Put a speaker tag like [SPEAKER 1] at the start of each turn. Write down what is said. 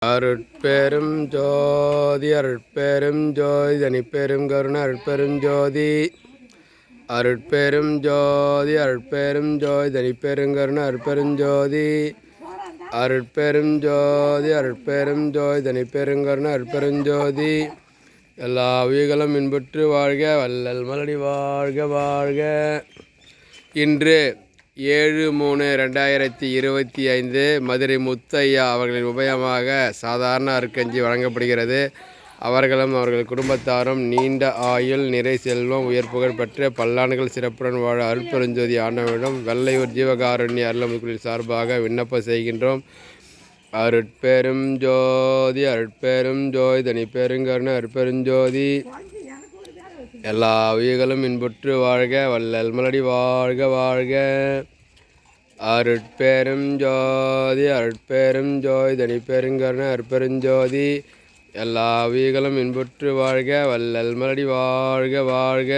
[SPEAKER 1] அருட்பெரும் ஜோதி அருட்பெரும் ஜோதி தனிப்பெரும் கருண அருட்பெரும் ஜோதி அருட்பெரும் ஜோதி அருட்பெரும் ஜோதி தனிப்பெரும் கருண அருட்பெரும் ஜோதி அருட்பெரும் ஜோதி அருட்பெரும் ஜோதி தனிப்பெரும் கருண அருட்பெரும் ஜோதி. எல்லா உயிர்களும் இன்புற்று வாழ்க, வள்ளல் மலடி வாழ்க வாழ்க. இன்று 7/3/2025 மதுரை முத்தையா அவர்களின் உபயமாக சாதாரண அருக்கஞ்சி வழங்கப்படுகிறது. அவர்களும் அவர்கள் குடும்பத்தாரும் நீண்ட ஆயுள், நிறை செல்வம், உயர் புகழ் பெற்ற பல்லாண்டுகள் சிறப்புடன் வாழ அருட்பெருஞ்சோதி ஆண்டவனிடம் வெள்ளையூர் ஜீவகாருண்ய அருளமுதலில் சார்பாக விண்ணப்பம் செய்கின்றோம். அருட்பெரும் ஜோதி அருட்பெரும் ஜோதி தனிப்பெருங்கருண அருட்பெருஞ்சோதி. எல்லா உயிர்களும் இன்புற்று வாழ்க, வள்ளல் மலடி வாழ்க வாழ்க. அருட்பெரும் ஜோதி அருட்பெரும் ஜோதி தனிப்பெருங்கருண அருட்பெருஞ்சோதி. எல்லா உயிர்களும் இன்புற்று வாழ்க, வள்ளல் மலடி வாழ்க வாழ்க.